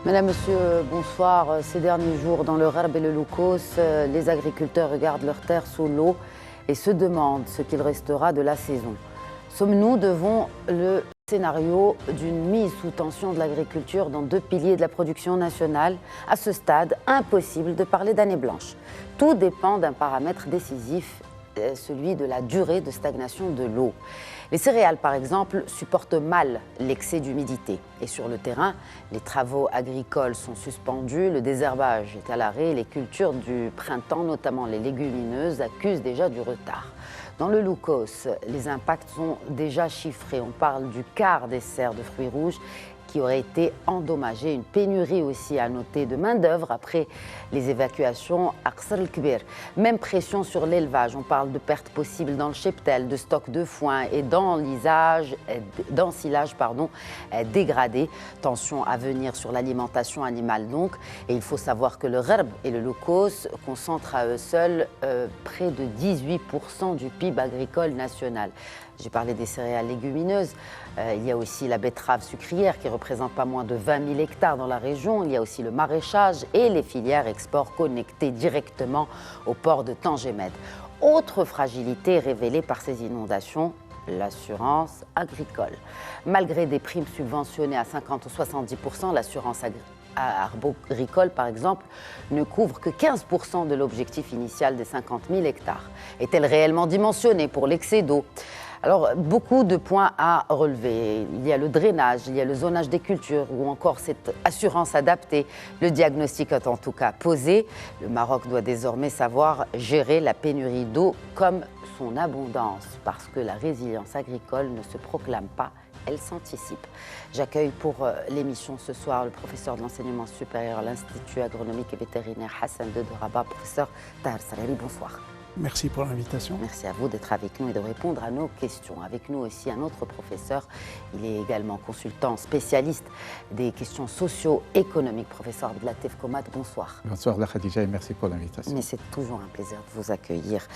Mesdames, Messieurs, bonsoir. Ces derniers jours, dans le Gharb et le Loukos, les agriculteurs regardent leurs terres sous l'eau et se demandent ce qu'il restera de la saison. Sommes-nous devant le scénario d'une mise sous tension de l'agriculture dans deux piliers de la production nationale? À ce stade, impossible de parler d'année blanche. Tout dépend d'un paramètre décisif, celui de la durée de stagnation de l'eau. Les céréales, par exemple, supportent mal l'excès d'humidité. Et sur le terrain, les travaux agricoles sont suspendus, le désherbage est à l'arrêt, les cultures du printemps, notamment les légumineuses, accusent déjà du retard. Dans le Loukos, les impacts sont déjà chiffrés. On parle du quart des serres de fruits rouges qui auraient été endommagées. Une pénurie aussi à noter de main-d'œuvre après les évacuations à Qsr el-Kbir. Même pression sur l'élevage. On parle de pertes possibles dans le cheptel, de stock de foin et d'ensilage dégradé. Tension à venir sur l'alimentation animale donc. Et il faut savoir que le Gharb et le Loukos concentrent à eux seuls près de 18% du PIB agricole national. J'ai parlé des céréales légumineuses. Il y a aussi la betterave sucrière qui représente pas moins de 20 000 hectares dans la région. Il y a aussi le maraîchage et les filières export connectées directement au port de Tangemed. Autre fragilité révélée par ces inondations, l'assurance agricole. Malgré des primes subventionnées à 50 ou 70%, l'assurance agricole, par exemple, ne couvre que 15% de l'objectif initial des 50 000 hectares. Est-elle réellement dimensionnée pour l'excès d'eau ? Alors, beaucoup de points à relever. Il y a le drainage, il y a le zonage des cultures ou encore cette assurance adaptée. Le diagnostic est en tout cas posé. Le Maroc doit désormais savoir gérer la pénurie d'eau comme son abondance parce que la résilience agricole ne se proclame pas, elle s'anticipe. J'accueille pour l'émission ce soir le professeur de l'enseignement supérieur à l'Institut agronomique et vétérinaire Hassan II de Rabat, professeur Tahar Sareri. Bonsoir. Merci pour l'invitation. Merci à vous d'être avec nous et de répondre à nos questions. Avec nous aussi un autre professeur, il est également consultant spécialiste des questions socio-économiques, professeur Abdellatif Komat. Bonsoir. Bonsoir Khadija et merci pour l'invitation. Mais c'est toujours un plaisir de vous accueillir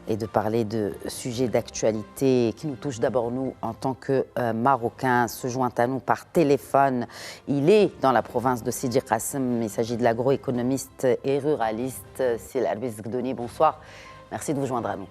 et de parler de sujets d'actualité qui nous touchent d'abord nous en tant que Marocains. Se joint à nous par téléphone. Il est dans la province de Sidi Qassem. Il s'agit de l'agroéconomiste et ruraliste Sil Arbiz Gdoni. Bonsoir. Merci de vous joindre à nous.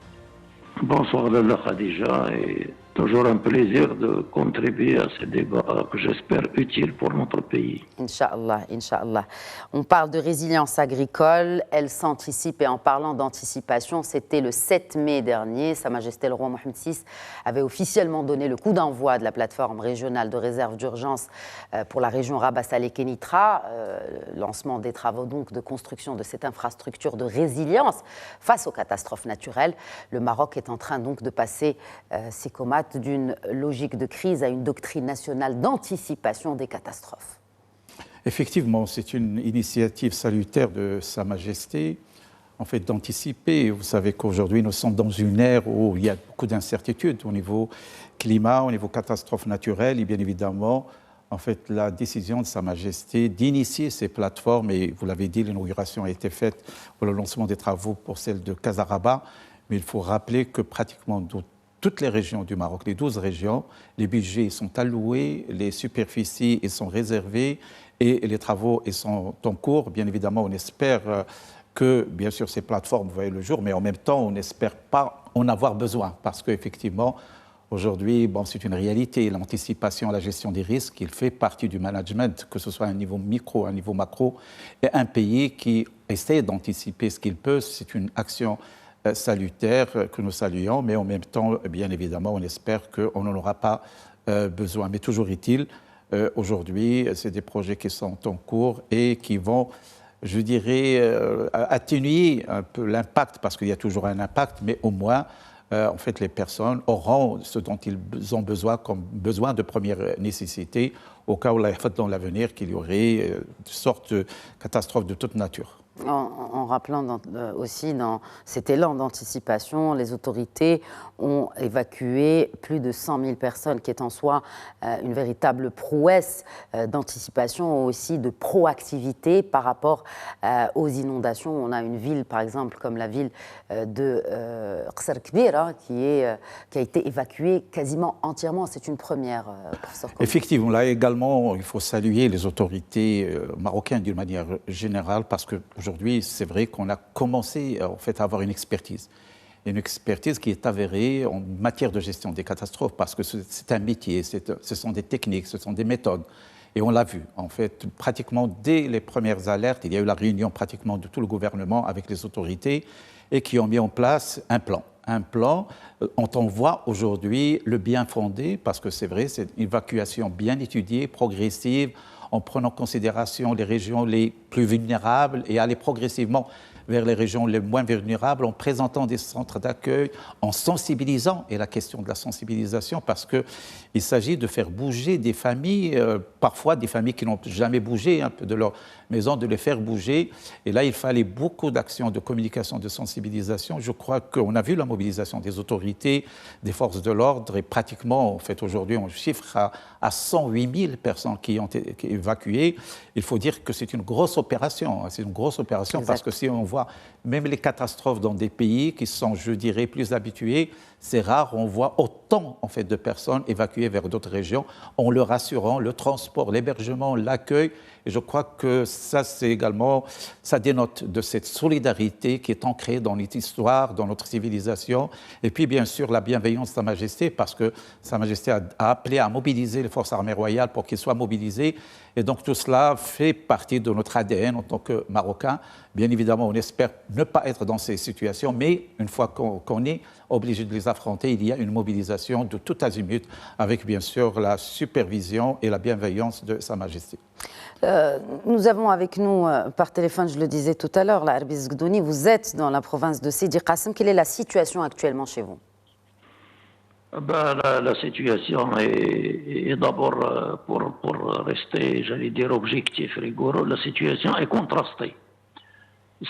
Bonsoir Lalla Khadija, et toujours un plaisir de contribuer à ce débat que j'espère utile pour notre pays. Inch'Allah, Inch'Allah. On parle de résilience agricole, elle s'anticipe et en parlant d'anticipation, c'était le 7 mai dernier, Sa Majesté le Roi Mohammed VI avait officiellement donné le coup d'envoi de la plateforme régionale de réserve d'urgence pour la région Rabat-Salé-Kénitra, lancement des travaux donc de construction de cette infrastructure de résilience face aux catastrophes naturelles. Le Maroc est en train donc de passer ses comates d'une logique de crise à une doctrine nationale d'anticipation des catastrophes. Effectivement, c'est une initiative salutaire de Sa Majesté, en fait, d'anticiper. Vous savez qu'aujourd'hui, nous sommes dans une ère où il y a beaucoup d'incertitudes au niveau climat, au niveau catastrophes naturelles, et bien évidemment, en fait, la décision de Sa Majesté d'initier ces plateformes, et vous l'avez dit, l'inauguration a été faite pour le lancement des travaux pour celle de Casaraba, mais il faut rappeler que pratiquement toutes les régions du Maroc, les 12 régions, les budgets sont alloués, les superficies sont réservées et les travaux sont en cours. Bien évidemment, on espère que, bien sûr, ces plateformes voient le jour, mais en même temps, on n'espère pas en avoir besoin parce qu'effectivement, aujourd'hui, c'est une réalité. L'anticipation, la gestion des risques, il fait partie du management, que ce soit à un niveau micro, à un niveau macro. Et un pays qui essaie d'anticiper ce qu'il peut, c'est une action salutaire que nous saluons, mais en même temps, bien évidemment, on espère qu'on n'en aura pas besoin. Mais toujours est-il, aujourd'hui, c'est des projets qui sont en cours et qui vont, je dirais, atténuer un peu l'impact, parce qu'il y a toujours un impact, mais au moins, en fait, les personnes auront ce dont ils ont besoin comme besoin de première nécessité, au cas où, dans l'avenir, qu'il y aurait une sorte de catastrophe de toute nature. En rappelant aussi dans cet élan d'anticipation, les autorités ont évacué plus de 100 000 personnes, qui est en soi une véritable prouesse d'anticipation, aussi de proactivité par rapport aux inondations. On a une ville, par exemple, comme la ville de Qsar Kbira, qui a été évacuée quasiment entièrement. C'est une première, professeur Koum. Effectivement, là également, il faut saluer les autorités marocaines d'une manière générale, parce qu'aujourd'hui, c'est vrai qu'on a commencé en fait, à avoir une expertise qui est avérée en matière de gestion des catastrophes, parce que c'est un métier, ce sont des techniques, ce sont des méthodes. Et on l'a vu, en fait, pratiquement dès les premières alertes, il y a eu la réunion pratiquement de tout le gouvernement avec les autorités et qui ont mis en place un plan. Un plan dont on voit aujourd'hui le bien fondé, parce que c'est vrai, c'est une évacuation bien étudiée, progressive, en prenant en considération les régions les plus vulnérables et aller progressivement vers les régions les moins vulnérables, en présentant des centres d'accueil, en sensibilisant, et la question de la sensibilisation, parce qu'il s'agit de faire bouger des familles, parfois des familles qui n'ont jamais bougé un peu de leur maison, de les faire bouger. Et là, il fallait beaucoup d'actions de communication, de sensibilisation. Je crois qu'on a vu la mobilisation des autorités, des forces de l'ordre, et pratiquement, en fait, aujourd'hui, on chiffre à 108 000 personnes qui ont été évacuées. Il faut dire que c'est une grosse opération. C'est une grosse opération. Exact. Parce que si on voit même les catastrophes dans des pays qui sont, je dirais, plus habitués, c'est rare, on voit autant en fait, de personnes évacuées vers d'autres régions en leur assurant le transport, l'hébergement, l'accueil. Et je crois que ça, c'est également, ça dénote de cette solidarité qui est ancrée dans notre histoire, dans notre civilisation. Et puis, bien sûr, la bienveillance de Sa Majesté, parce que Sa Majesté a appelé à mobiliser les forces armées royales pour qu'ils soient mobilisés. Et donc, tout cela fait partie de notre ADN en tant que Marocains. Bien évidemment, on espère ne pas être dans ces situations, mais une fois qu'on est obligé de les affronter, il y a une mobilisation de tout azimut, avec bien sûr la supervision et la bienveillance de Sa Majesté. Nous avons avec nous par téléphone, je le disais tout à l'heure, Arbiz Gdouni, vous êtes dans la province de Sidi Qassem. Quelle est la situation actuellement chez vous? La situation est d'abord, pour rester, j'allais dire, objectif, rigoureux, la situation est contrastée.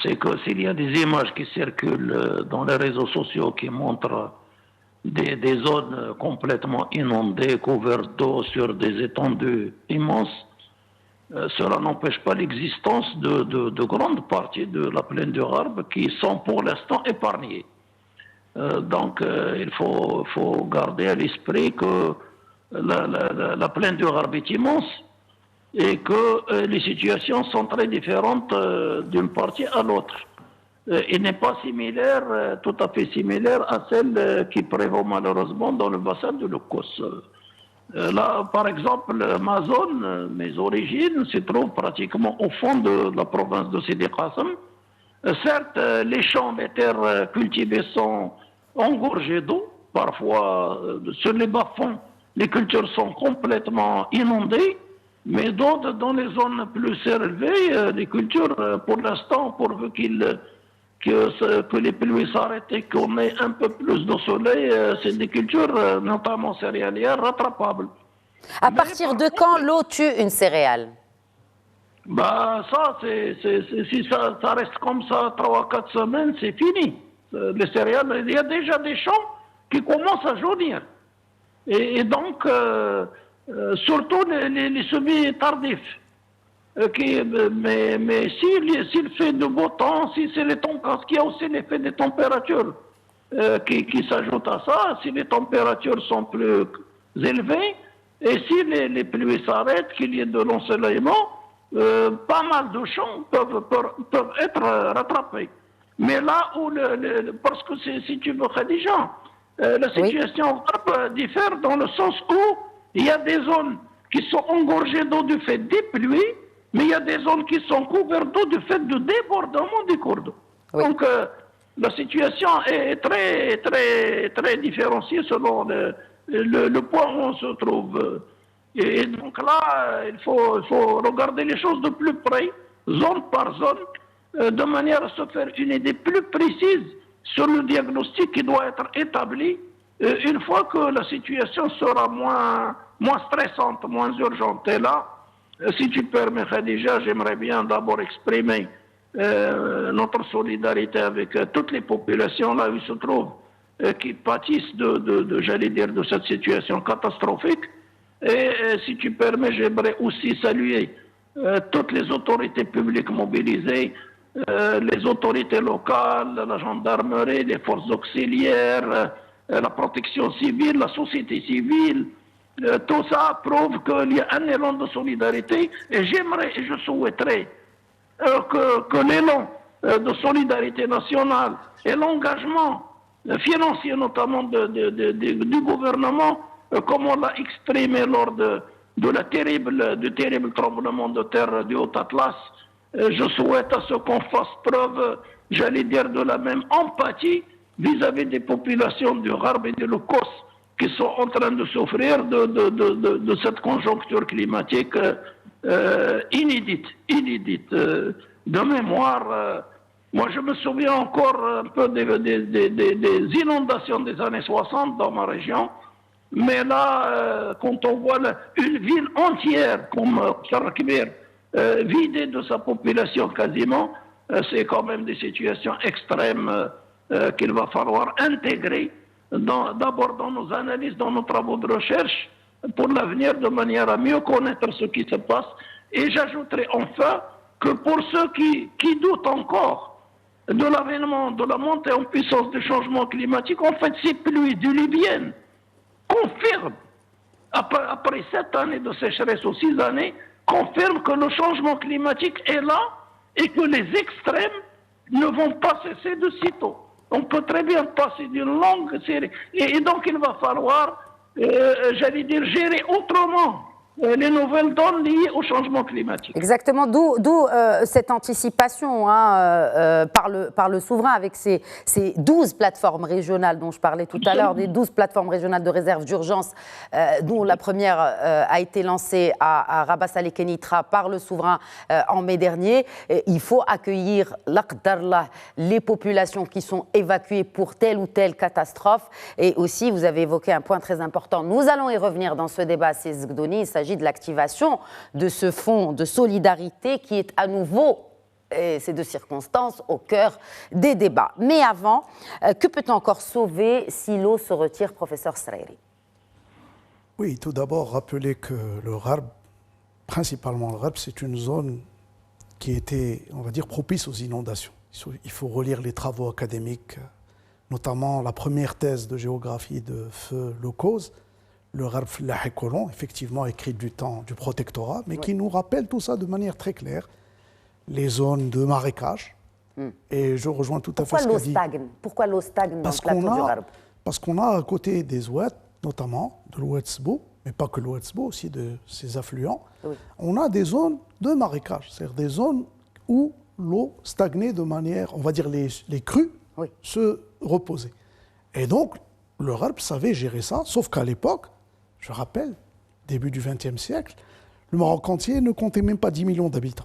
C'est que s'il y a des images qui circulent dans les réseaux sociaux qui montrent des zones complètement inondées, couvertes d'eau sur des étendues immenses, cela n'empêche pas l'existence de grandes parties de la plaine du Gharb qui sont pour l'instant épargnées. Donc il faut garder à l'esprit que la plaine du Gharb est immense et que les situations sont très différentes d'une partie à l'autre. Il n'est pas similaire, tout à fait similaire à celle qui prévaut malheureusement dans le bassin de l'Oukous. Là, par exemple, ma zone, mes origines, se trouvent pratiquement au fond de la province de Sidi Qassem. Certes, les champs, les terres cultivées sont engorgées d'eau. Parfois, sur les bas-fonds, les cultures sont complètement inondées. Mais dans les zones plus élevées, les cultures, pour l'instant, pourvu que les pluies s'arrêtent et qu'on ait un peu plus de soleil, c'est des cultures, notamment céréalières, rattrapables. À partir de quand l'eau tue une céréale? Ça, si ça reste comme ça 3 à 4 semaines, c'est fini. Les céréales, il y a déjà des champs qui commencent à jaunir. Et donc, surtout les semis tardifs. Mais s'il fait de beau temps, parce qu'il y a aussi l'effet des températures qui s'ajoutent à ça, si les températures sont plus élevées, et si les pluies s'arrêtent, qu'il y ait de l'ensoleillement, pas mal de champs peuvent être rattrapés. Mais là où, parce que si tu veux, Khadija, la situation diffère dans le sens où il y a des zones qui sont engorgées d'eau du fait des pluies, mais il y a des zones qui sont couvertes d'eau du fait du débordement des cours d'eau. Oui. Donc, la situation est très, très, très différenciée selon le point où on se trouve. Et donc là, il faut regarder les choses de plus près, zone par zone, de manière à se faire une idée plus précise sur le diagnostic qui doit être établi une fois que la situation sera moins stressante, moins urgente. Et là, si tu permets, Khadija, j'aimerais bien d'abord exprimer notre solidarité avec toutes les populations là où ils se trouvent, qui pâtissent j'allais dire, de cette situation catastrophique. Et si tu permets, j'aimerais aussi saluer toutes les autorités publiques mobilisées, les autorités locales, la gendarmerie, les forces auxiliaires, la protection civile, la société civile. Tout ça prouve qu'il y a un élan de solidarité et j'aimerais et je souhaiterais que l'élan de solidarité nationale et l'engagement financier notamment du gouvernement, comme on l'a exprimé lors du terrible tremblement de terre du Haut-Atlas, je souhaite à ce qu'on fasse preuve, j'allais dire, de la même empathie vis-à-vis des populations du Gharb et de l'Okos qui sont en train de souffrir de cette conjoncture climatique inédite. De mémoire, moi je me souviens encore un peu des inondations des années 60 dans ma région, mais là, quand on voit une ville entière comme Sarakbir vidée de sa population quasiment, c'est quand même des situations extrêmes qu'il va falloir intégrer d'abord dans nos analyses, dans nos travaux de recherche pour l'avenir, de manière à mieux connaître ce qui se passe. Et j'ajouterai enfin que pour ceux qui doutent encore de l'avènement, de la montée en puissance du changement climatique, en fait, ces pluies diluviennes confirment, après 7 années de sécheresse ou 6 années, confirment que le changement climatique est là et que les extrêmes ne vont pas cesser de sitôt. On peut très bien passer d'une longue série. Et donc, il va falloir, j'allais dire, gérer autrement les nouvelles donnes liées au changement climatique. Exactement, d'où cette anticipation par le souverain avec ces 12 plateformes régionales dont je parlais tout à l'heure, des 12 plateformes régionales de réserve d'urgence, dont la première a été lancée à Rabat Saleh Kenitra par le souverain en mai dernier. Il faut accueillir l'Aqdarlah, les populations qui sont évacuées pour telle ou telle catastrophe. Et aussi, vous avez évoqué un point très important. Nous allons y revenir dans ce débat, c'est Zgdoni. Il s'agit de l'activation de ce fonds de solidarité qui est à nouveau, et ces deux circonstances, au cœur des débats. Mais avant, que peut-on encore sauver si l'eau se retire, professeur Srairi? Oui, tout d'abord, rappeler que le Gharb, principalement le Gharb, c'est une zone qui était, on va dire, propice aux inondations. Il faut relire les travaux académiques, notamment la première thèse de géographie de Feu Lecause, le Gharb Flahi Colon, effectivement écrit du temps du protectorat, mais qui nous rappelle tout ça de manière très claire. Les zones de marécage, et je rejoins tout à fait ce qu'a dit. Pourquoi l'eau stagne dans le plateau du Gharb? Parce qu'on a à côté des oueds, notamment de l'Ouetzbo, mais pas que l'Ouetzbo, aussi de ses affluents, on a des zones de marécage, c'est-à-dire des zones où l'eau stagnait de manière, on va dire les crues, se reposaient. Et donc, le Gharb savait gérer ça, sauf qu'à l'époque, je rappelle, début du XXe siècle, le Maroc entier ne comptait même pas 10 millions d'habitants.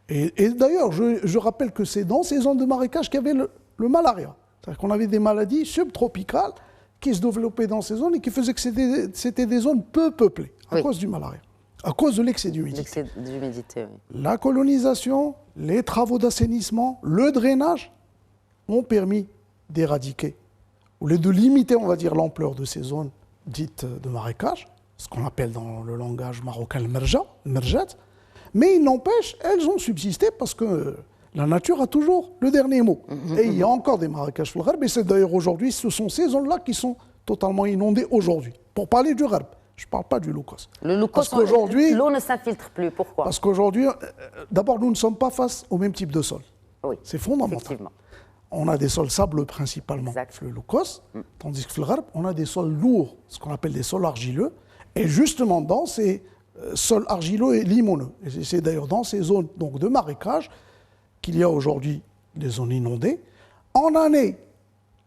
Et d'ailleurs, je rappelle que c'est dans ces zones de marécage qu'il y avait le malaria. C'est-à-dire qu'on avait des maladies subtropicales qui se développaient dans ces zones et qui faisaient que c'était des zones peu peuplées à cause du malaria, à cause de l'excès d'humidité. L'excès d'humidité, oui. La colonisation, les travaux d'assainissement, le drainage ont permis d'éradiquer, ou de limiter, on va dire, l'ampleur de ces zones dites de marécage, ce qu'on appelle dans le langage marocain le merjat, mais il n'empêche, elles ont subsisté parce que la nature a toujours le dernier mot. Et il y a encore des marécages sur le Gharb, et c'est d'ailleurs aujourd'hui, ce sont ces zones-là qui sont totalement inondées aujourd'hui. Pour parler du Gharb, je ne parle pas du Loukos. Le Loukos, l'eau ne s'infiltre plus, pourquoi? Parce qu'aujourd'hui, d'abord, nous ne sommes pas face au même type de sol. Oui, c'est fondamental. On a des sols sableux principalement, le Loukos, tandis que le Gharb, on a des sols lourds, ce qu'on appelle des sols argileux, et justement dans ces sols argileux et limoneux. Et c'est d'ailleurs dans ces zones donc, de marécage qu'il y a aujourd'hui des zones inondées. En année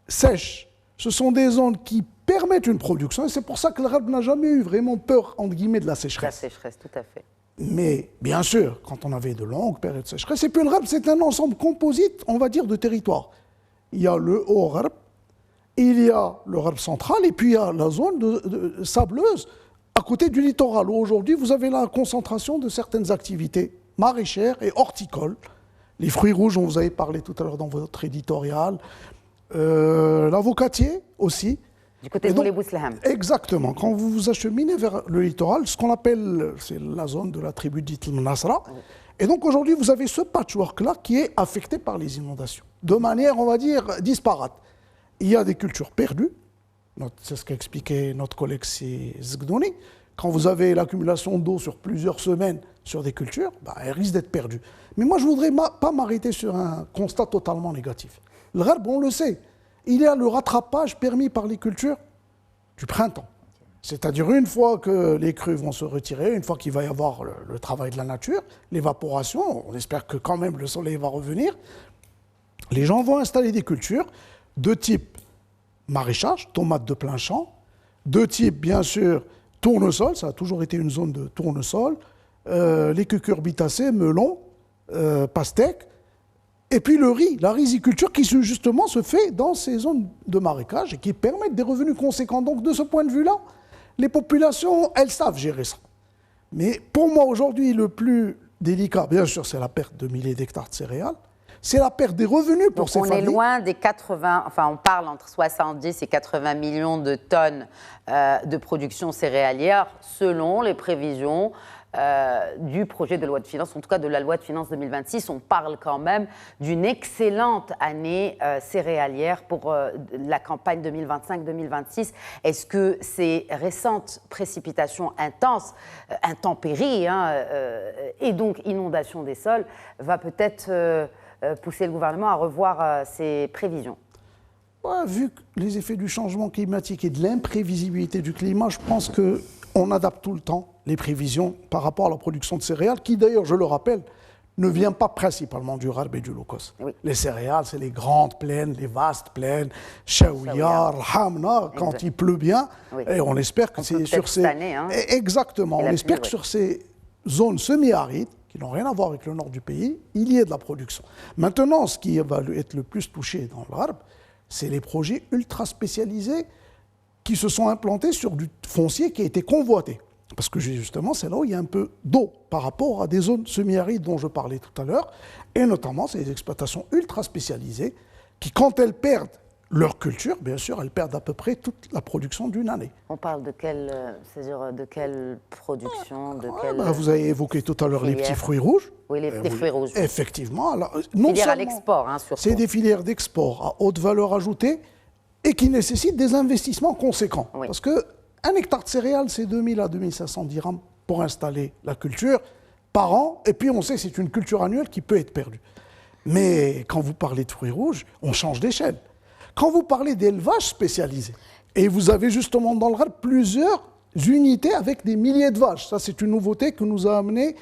sèche, ce sont des zones qui permettent une production, et c'est pour ça que le Gharb n'a jamais eu vraiment peur, entre guillemets, de la sécheresse. La sécheresse, tout à fait. Mais bien sûr, quand on avait de longues périodes de sécheresse, et puis le Gharb, c'est un ensemble composite, on va dire, de territoires. Il y a le Haut-Gharb, il y a le Gharb central, et puis il y a la zone de sableuse à côté du littoral, où aujourd'hui vous avez la concentration de certaines activités maraîchères et horticoles Les fruits rouges, on vous avait parlé tout à l'heure dans votre éditorial. L'avocatier aussi. Du côté de Boulébouslaham. Exactement. Quand vous vous acheminez vers le littoral, ce qu'on appelle, c'est la zone de la tribu dite Nasra. Et donc aujourd'hui, vous avez ce patchwork-là qui est affecté par les inondations. De manière, on va dire, disparate. Il y a des cultures perdues. C'est ce qu'a expliqué notre collègue Zgdouni. Quand vous avez l'accumulation d'eau sur plusieurs semaines sur des cultures, elles risquent d'être perdues. Mais moi, je ne voudrais pas m'arrêter sur un constat totalement négatif. Le Gharb, on le sait, il y a le rattrapage permis par les cultures du printemps. C'est-à-dire une fois que les crues vont se retirer, une fois qu'il va y avoir le travail de la nature, l'évaporation, on espère que quand même le soleil va revenir, les gens vont installer des cultures de type maraîchage, tomates de plein champ, de type bien sûr tournesol, ça a toujours été une zone de tournesol, les cucurbitacées, melons, pastèques, et puis le riz, la riziculture qui justement se fait dans ces zones de marécage et qui permettent des revenus conséquents. Donc de ce point de vue-là, les populations, elles savent gérer ça. Mais pour moi aujourd'hui, le plus délicat, bien sûr, c'est la perte de milliers d'hectares de céréales. C'est la perte des revenus pour ces familles. On est loin des 80, enfin on parle entre 70 et 80 millions de tonnes de production céréalière selon les prévisions du projet de loi de finances, en tout cas de la loi de finances 2026. On parle quand même d'une excellente année céréalière pour la campagne 2025-2026. Est-ce que ces récentes précipitations intenses, intempéries et donc inondation des sols va peut-être pousser le gouvernement à revoir ses prévisions? Vu les effets du changement climatique et de l'imprévisibilité du climat, je pense qu'on adapte tout le temps les prévisions par rapport à la production de céréales, qui d'ailleurs, je le rappelle, ne vient pas principalement du Gharb et du Loukos. Oui. Les céréales, c'est les grandes plaines, les vastes plaines, Chaouia, Hamna, quand il pleut bien, oui. Et on espère que c'est sur ces... Année, hein. Exactement, on espère que sur ces zones semi-arides, qui n'ont rien à voir avec le nord du pays, il y ait de la production. Maintenant, ce qui va être le plus touché dans le Gharb, c'est les projets ultra spécialisés qui se sont implantés sur du foncier qui a été convoité. Parce que justement, c'est là où il y a un peu d'eau par rapport à des zones semi-arides dont je parlais tout à l'heure. Et notamment, c'est des exploitations ultra spécialisées qui, quand elles perdent leur culture, bien sûr, elles perdent à peu près toute la production d'une année. On parle de quelle, c'est-à-dire de quelle production, de quelle... Vous avez évoqué tout à l'heure les petits fruits rouges. Oui, les fruits rouges. Effectivement. Filières à l'export, surtout. C'est des filières d'export à haute valeur ajoutée et qui nécessitent des investissements conséquents. Oui. Parce qu'un hectare de céréales, c'est 2000 à 2500 dirhams pour installer la culture par an. Et puis, on sait que c'est une culture annuelle qui peut être perdue. Mais quand vous parlez de fruits rouges, on change d'échelle. Quand vous parlez d'élevage spécialisé, et vous avez justement dans le Gharb plusieurs unités avec des milliers de vaches. Ça, c'est une nouveauté que nous ont amené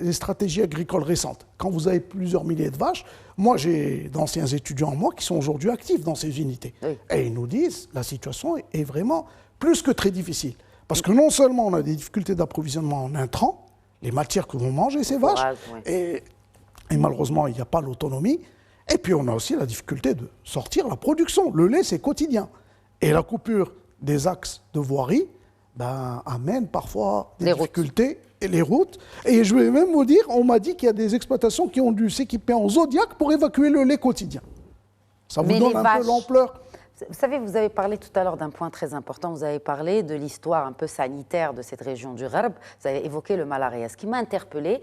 les stratégies agricoles récentes. Quand vous avez plusieurs milliers de vaches, moi, j'ai d'anciens étudiants en moi qui sont aujourd'hui actifs dans ces unités. Oui. Et ils nous disent la situation est vraiment plus que très difficile. Parce que non seulement on a des difficultés d'approvisionnement en intrants, les matières que vont manger ces vaches, oui. et malheureusement, il n'y a pas l'autonomie. Et puis, on a aussi la difficulté de sortir la production. Le lait, c'est quotidien. Et la coupure des axes de voirie amène parfois des difficultés. Et les routes. Et je vais même vous dire, on m'a dit qu'il y a des exploitations qui ont dû s'équiper en Zodiac pour évacuer le lait quotidien. Ça vous donne un peu l'ampleur. Vous savez, vous avez parlé tout à l'heure d'un point très important. Vous avez parlé de l'histoire un peu sanitaire de cette région du Gharb. Vous avez évoqué le malaria. Ce qui m'a interpellée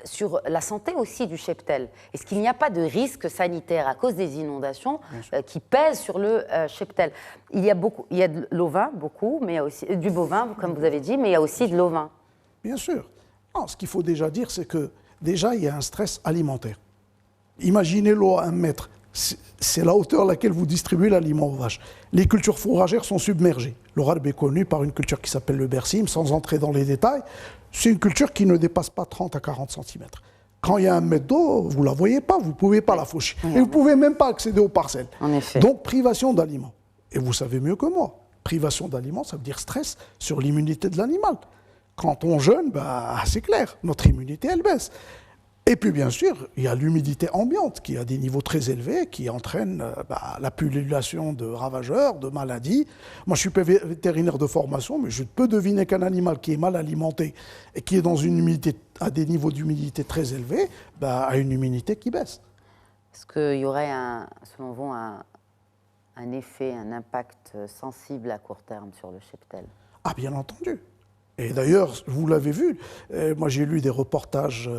sur la santé aussi du cheptel. Est-ce qu'il n'y a pas de risque sanitaire à cause des inondations qui pèsent sur le cheptel? Il y a de l'ovin, beaucoup, mais il y a aussi du bovin, comme vous avez dit, mais il y a aussi de l'ovin. Bien sûr. Non, ce qu'il faut déjà dire, c'est que déjà, il y a un stress alimentaire. Imaginez l'eau à 1 mètre. C'est la hauteur à laquelle vous distribuez l'aliment aux vaches. Les cultures fourragères sont submergées. Le Gharb est connu par une culture qui s'appelle le bersim, sans entrer dans les détails. C'est une culture qui ne dépasse pas 30 à 40 cm. Quand il y a 1 mètre d'eau, vous ne la voyez pas, vous ne pouvez pas la faucher. Et vous ne pouvez même pas accéder aux parcelles. En effet. Donc, privation d'aliments. Et vous savez mieux que moi, privation d'aliments, ça veut dire stress sur l'immunité de l'animal. Quand on jeûne, c'est clair, notre immunité, elle baisse. Et puis, bien sûr, il y a l'humidité ambiante qui a des niveaux très élevés, qui entraîne la pullulation de ravageurs, de maladies. Moi, je suis pas vétérinaire de formation, mais je peux deviner qu'un animal qui est mal alimenté et qui est dans une humidité, à des niveaux d'humidité très élevés, a une immunité qui baisse. Est-ce qu'il y aurait, selon vous, un effet, un impact sensible à court terme sur le cheptel? Ah, bien entendu. Et d'ailleurs, vous l'avez vu, moi j'ai lu des reportages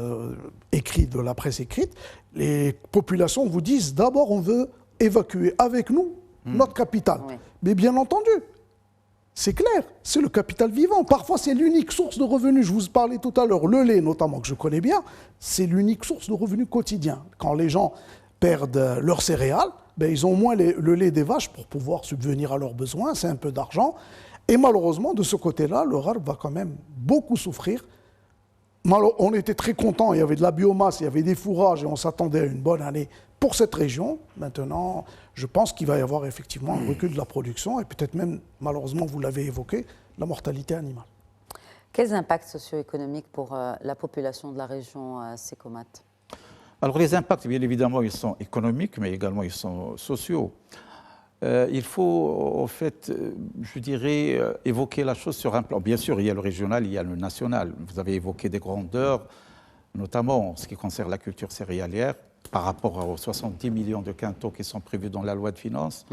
écrits de la presse écrite, les populations vous disent d'abord on veut évacuer avec nous notre capital. Oui. Mais bien entendu, c'est clair, c'est le capital vivant. Parfois c'est l'unique source de revenus. Je vous parlais tout à l'heure, le lait notamment que je connais bien, c'est l'unique source de revenus quotidien. Quand les gens perdent leurs céréales, ils ont au moins le lait des vaches pour pouvoir subvenir à leurs besoins, c'est un peu d'argent. Et malheureusement, de ce côté-là, le rarb va quand même beaucoup souffrir. On était très contents, il y avait de la biomasse, il y avait des fourrages et on s'attendait à une bonne année pour cette région. Maintenant, je pense qu'il va y avoir effectivement un recul de la production et peut-être même, malheureusement, vous l'avez évoqué, la mortalité animale. Quels impacts socio-économiques pour la population de la région Sékomat? Alors les impacts, bien évidemment, ils sont économiques, mais également ils sont sociaux. Il faut, en fait, je dirais, évoquer la chose sur un plan. Bien sûr, il y a le régional, il y a le national. Vous avez évoqué des grandeurs, notamment en ce qui concerne la culture céréalière, par rapport aux 70 millions de quintaux qui sont prévus dans la loi de finances.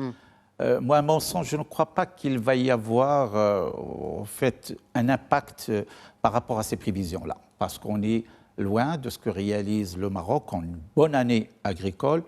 Moi, à mon sens, je ne crois pas qu'il va y avoir, en fait, un impact par rapport à ces prévisions-là, parce qu'on est loin de ce que réalise le Maroc en une bonne année agricole.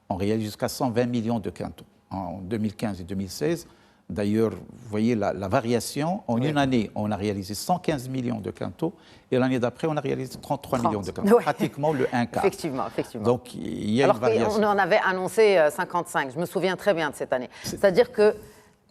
On réalise jusqu'à 120 millions de quintaux. En 2015 et 2016. D'ailleurs, vous voyez la variation. En une année, on a réalisé 115 millions de quintaux et l'année d'après, on a réalisé 33 millions de quintaux. Pratiquement le 1 quart. Effectivement. Donc, il y a une variation. Alors qu'on en avait annoncé 55. Je me souviens très bien de cette année. C'est-à-dire que...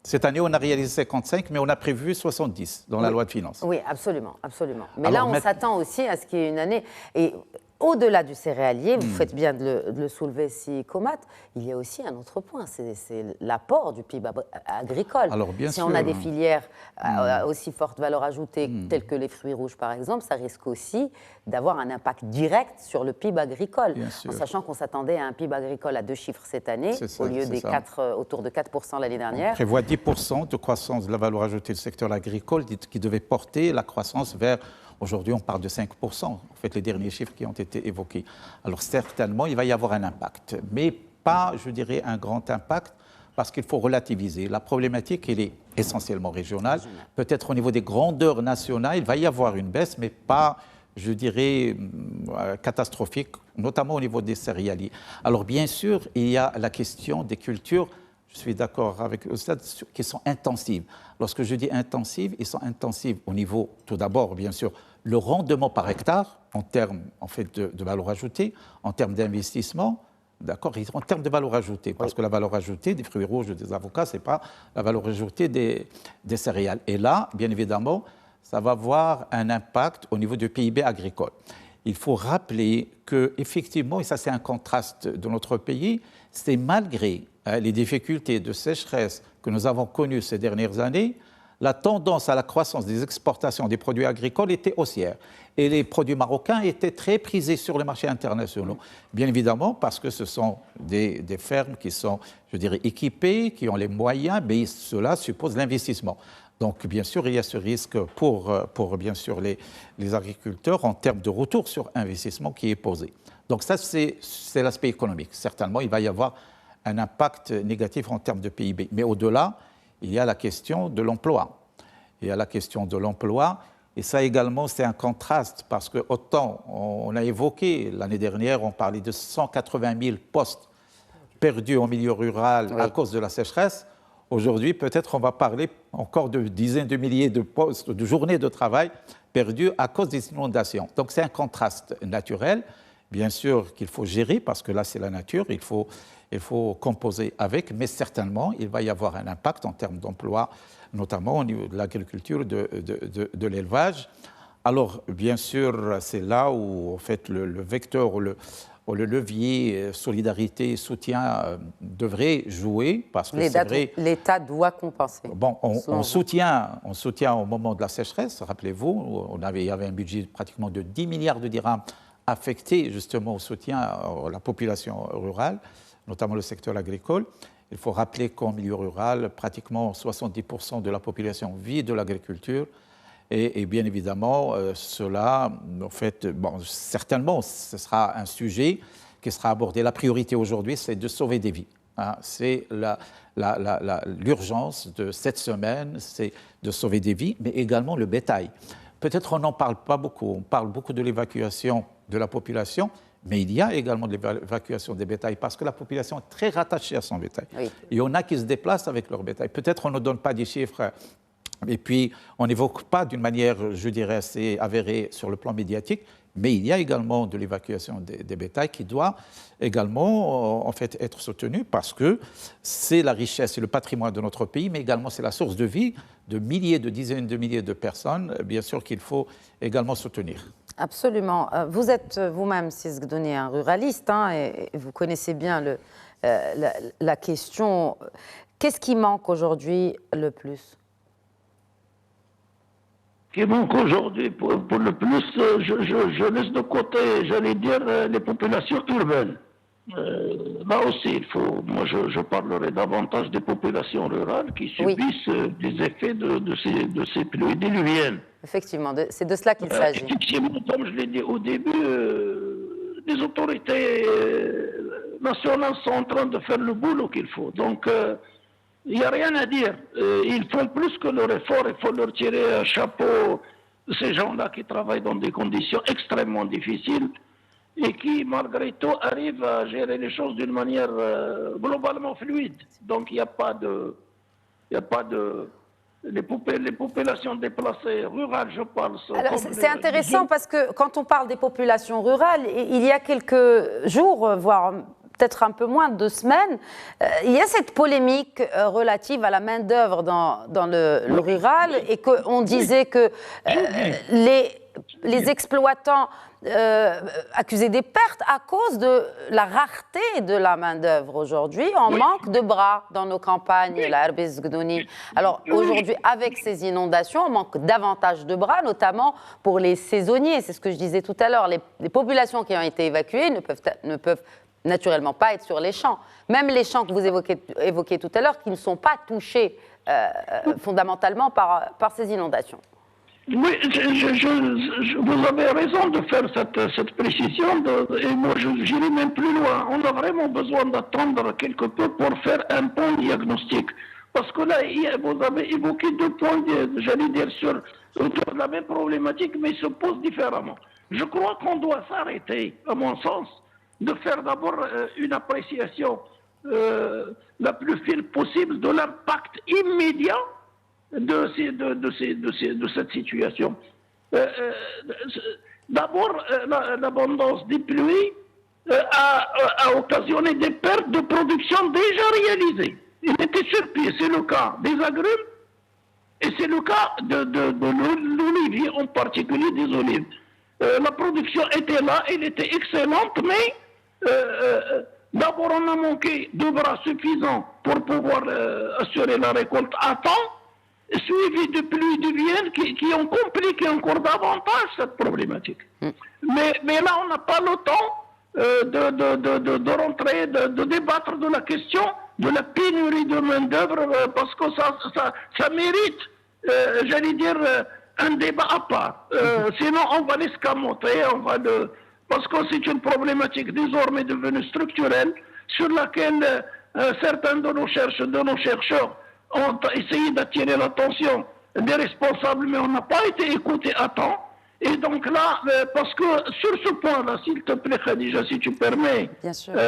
Cette année, on a réalisé 55, mais on a prévu 70 dans la loi de finances. Oui, absolument, absolument. Mais alors, là, on s'attend aussi à ce qu'il y ait une année... Et au-delà du céréalier, vous faites bien de le soulever, Sékomat, il y a aussi un autre point, c'est l'apport du PIB agricole. Alors, bien si sûr, on a des filières à aussi forte valeur ajoutée, telles que les fruits rouges par exemple, ça risque aussi d'avoir un impact direct sur le PIB agricole, en sachant qu'on s'attendait à un PIB agricole à 2 chiffres cette année, au lieu des autour de 4% l'année dernière. On prévoit 10% de croissance de la valeur ajoutée du secteur agricole qui devait porter la croissance vers... Aujourd'hui, on parle de 5%, en fait, les derniers chiffres qui ont été évoqués. Alors, certainement, il va y avoir un impact, mais pas, je dirais, un grand impact, parce qu'il faut relativiser. La problématique, elle est essentiellement régionale. Peut-être au niveau des grandeurs nationales, il va y avoir une baisse, mais pas, je dirais, catastrophique, notamment au niveau des céréaliers. Alors, bien sûr, il y a la question des cultures. Je suis d'accord avec eux, qui sont intensives. Lorsque je dis intensives, ils sont intensives au niveau, tout d'abord, bien sûr, le rendement par hectare, en termes en fait, de valeur ajoutée, en termes d'investissement, d'accord, en termes de valeur ajoutée, parce que la valeur ajoutée des fruits rouges ou des avocats, ce n'est pas la valeur ajoutée des céréales. Et là, bien évidemment, ça va avoir un impact au niveau du PIB agricole. Il faut rappeler qu'effectivement, et ça c'est un contraste de notre pays, c'est malgré les difficultés de sécheresse que nous avons connues ces dernières années, la tendance à la croissance des exportations des produits agricoles était haussière. Et les produits marocains étaient très prisés sur les marchés internationaux. Bien évidemment, parce que ce sont des fermes qui sont, je dirais, équipées, qui ont les moyens, mais cela suppose l'investissement. Donc, bien sûr, il y a ce risque pour bien sûr, les agriculteurs en termes de retour sur investissement qui est posé. Donc, ça, c'est l'aspect économique. Certainement, il va y avoir un impact négatif en termes de PIB. Mais au-delà, il y a la question de l'emploi. Il y a la question de l'emploi. Et ça également, c'est un contraste parce que autant on a évoqué l'année dernière, on parlait de 180 000 postes perdus au milieu rural à cause de la sécheresse. Aujourd'hui, peut-être on va parler encore de dizaines de milliers de postes, de journées de travail perdues à cause des inondations. Donc c'est un contraste naturel. Bien sûr qu'il faut gérer parce que là, c'est la nature, il faut composer avec, mais certainement, il va y avoir un impact en termes d'emploi, notamment au niveau de l'agriculture, de l'élevage. Alors, bien sûr, c'est là où, en fait, le vecteur ou le levier solidarité, soutien devrait jouer, parce que c'est vrai... L'État doit compenser. Bon, on soutient au moment de la sécheresse, rappelez-vous, il y avait un budget pratiquement de 10 milliards de dirhams affectés justement au soutien à la population rurale, notamment le secteur agricole. Il faut rappeler qu'en milieu rural, pratiquement 70% de la population vit de l'agriculture. Et bien évidemment, cela, en fait, bon, certainement, ce sera un sujet qui sera abordé. La priorité aujourd'hui, c'est de sauver des vies. Hein. C'est l'urgence de cette semaine, c'est de sauver des vies, mais également le bétail. Peut-être on n'en parle pas beaucoup. On parle beaucoup de l'évacuation de la population, mais il y a également de l'évacuation des bétails parce que la population est très rattachée à son bétail. Oui. Il y en a qui se déplacent avec leur bétail. Peut-être on ne donne pas des chiffres et puis on n'évoque pas d'une manière, je dirais, assez avérée sur le plan médiatique, mais il y a également de l'évacuation des bétails qui doit également en fait, être soutenue parce que c'est la richesse et le patrimoine de notre pays, mais également c'est la source de vie de milliers, de dizaines de milliers de personnes, bien sûr qu'il faut également soutenir. Absolument. Vous êtes vous-même, Sizk Doni, un ruraliste, hein, et vous connaissez bien la question. Qu'est-ce qui manque aujourd'hui le plus ? Ce qui manque aujourd'hui pour le plus, je laisse de côté, j'allais dire, les populations urbaines. Là aussi, moi je parlerai davantage des populations rurales qui subissent des effets de ces pluies diluviennes. Effectivement, c'est de cela qu'il s'agit. Effectivement, comme je l'ai dit au début, les autorités nationales sont en train de faire le boulot qu'il faut. Donc, il n'y a rien à dire. Ils font plus que leur effort. Il faut leur tirer un chapeau, ces gens-là qui travaillent dans des conditions extrêmement difficiles et qui, malgré tout, arrivent à gérer les choses d'une manière globalement fluide. Donc, il n'y a pas de... Les populations déplacées rurales, je parle. C'est intéressant parce que quand on parle des populations rurales, il y a quelques jours, voire peut-être un peu moins de 2 semaines, il y a cette polémique relative à la main-d'œuvre dans le rural et qu'on disait que les exploitants accusés des pertes à cause de la rareté de la main-d'œuvre aujourd'hui. On manque de bras dans nos campagnes, la Erbiz Gdouni. Alors aujourd'hui, avec ces inondations, on manque davantage de bras, notamment pour les saisonniers. C'est ce que je disais tout à l'heure. Les populations qui ont été évacuées ne peuvent naturellement pas être sur les champs. Même les champs que vous évoquez tout à l'heure, qui ne sont pas touchés fondamentalement par ces inondations. Oui, vous avez raison de faire cette précision, et moi j'irai même plus loin. On a vraiment besoin d'attendre quelque peu pour faire un bon diagnostic. Parce que là, vous avez évoqué 2 points, j'allais dire, autour de la même problématique, mais ils se posent différemment. Je crois qu'on doit s'arrêter, à mon sens, de faire d'abord une appréciation la plus fine possible de l'impact immédiat de cette situation. D'abord, l'abondance des pluies a occasionné des pertes de production déjà réalisées. Il était sur pied, c'est le cas des agrumes et c'est le cas de l'olivier, en particulier des olives. La production était là, elle était excellente, mais d'abord on a manqué de bras suffisants pour pouvoir assurer la récolte à temps, suivi de pluies diluviennes qui ont compliqué encore davantage cette problématique. Mais là, on n'a pas le temps de rentrer, de débattre de la question de la pénurie de main-d'œuvre, parce que ça mérite, j'allais dire, un débat à part. Sinon, on va l'escamoter, parce que c'est une problématique désormais devenue structurelle, sur laquelle certains de nos chercheurs ont essayé d'attirer l'attention des responsables, mais on n'a pas été écoutés à temps. Et donc là, parce que sur ce point-là, s'il te plaît, Khadija, si tu permets,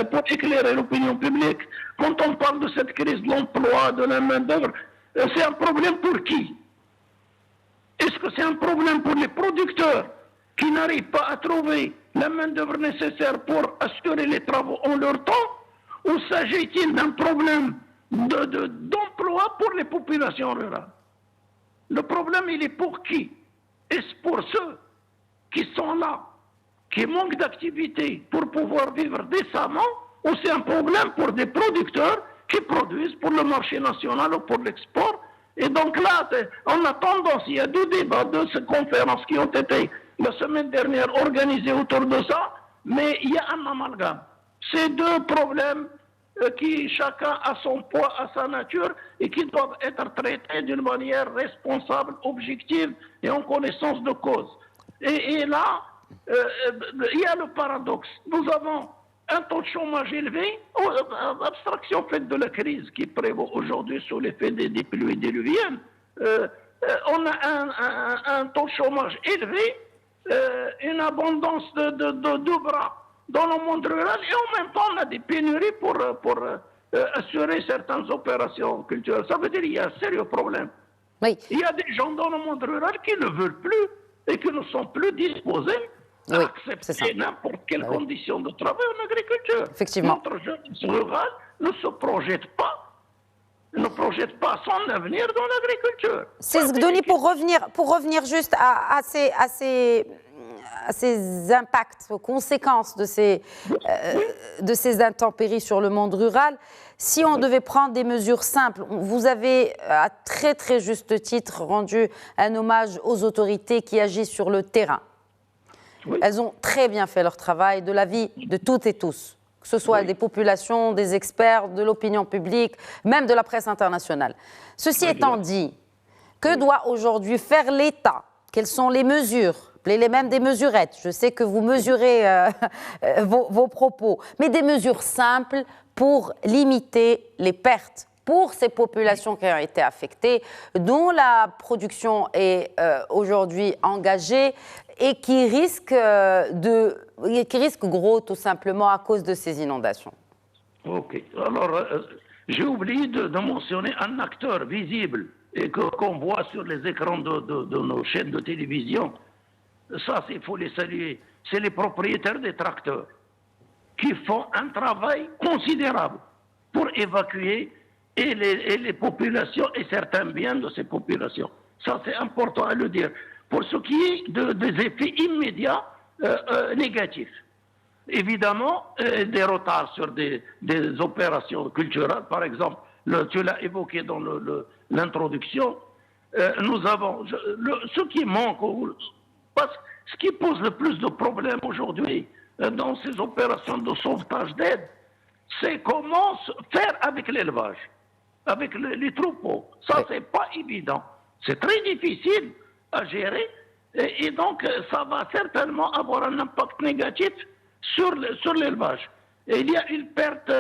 pour éclairer l'opinion publique, quand on parle de cette crise de l'emploi, de la main-d'œuvre, c'est un problème pour qui? Est-ce que c'est un problème pour les producteurs qui n'arrivent pas à trouver la main-d'œuvre nécessaire pour assurer les travaux en leur temps? Ou s'agit-il d'un problème d'emploi pour les populations rurales? Le problème, il est pour qui? Est-ce pour ceux qui sont là, qui manquent d'activité pour pouvoir vivre décemment, ou c'est un problème pour des producteurs qui produisent pour le marché national ou pour l'export? Et donc là, on a tendance, il y a 2 débats, 2 conférences qui ont été la semaine dernière organisé autour de ça, mais il y a un amalgame. C'est deux problèmes qui chacun a son poids, a sa nature et qui doivent être traités d'une manière responsable, objective et en connaissance de cause. Et là, il y a le paradoxe. Nous avons un taux de chômage élevé, abstraction faite de la crise qui prévaut aujourd'hui sous l'effet des pluies diluviennes. On a un taux de chômage élevé, une abondance de bras dans le monde rural et en même temps on a des pénuries pour assurer certaines opérations culturelles. Ça veut dire qu'il y a un sérieux problème. Oui. Il y a des gens dans le monde rural qui ne veulent plus et qui ne sont plus disposés à accepter n'importe quelle condition de travail en agriculture. Effectivement. Notre jeunesse rurale ne se projette pas son avenir dans l'agriculture. C'est Zgdoni, pour revenir juste à ces impacts, aux conséquences de ces intempéries sur le monde rural. Si on devait prendre des mesures simples, vous avez à très très juste titre rendu un hommage aux autorités qui agissent sur le terrain. Oui. Elles ont très bien fait leur travail, de l'avis de toutes et tous, que ce soit des populations, des experts, de l'opinion publique, même de la presse internationale. Ceci étant dit, que doit aujourd'hui faire l'État? Quelles sont les mesures? Appelez-les même des mesurettes. Je sais que vous mesurez vos propos, mais des mesures simples pour limiter les pertes pour ces populations qui ont été affectées, dont la production est aujourd'hui engagée et qui risquent gros tout simplement à cause de ces inondations. Ok. Alors, j'ai oublié de mentionner un acteur visible et qu'on voit sur les écrans de nos chaînes de télévision. Ça, il faut les saluer. C'est les propriétaires des tracteurs qui font un travail considérable pour évacuer et les populations et certains biens de ces populations. Ça, c'est important à le dire. Pour ce qui est des effets immédiats négatifs. Évidemment, des retards sur des opérations culturelles, par exemple, tu l'as évoqué dans l'introduction, nous avons ce qui manque, ce qui pose le plus de problèmes aujourd'hui dans ces opérations de sauvetage d'aide, c'est comment faire avec l'élevage, avec les troupeaux. Ça, c'est pas évident. C'est très difficile à gérer et donc ça va certainement avoir un impact négatif sur l'élevage. Et il y a une perte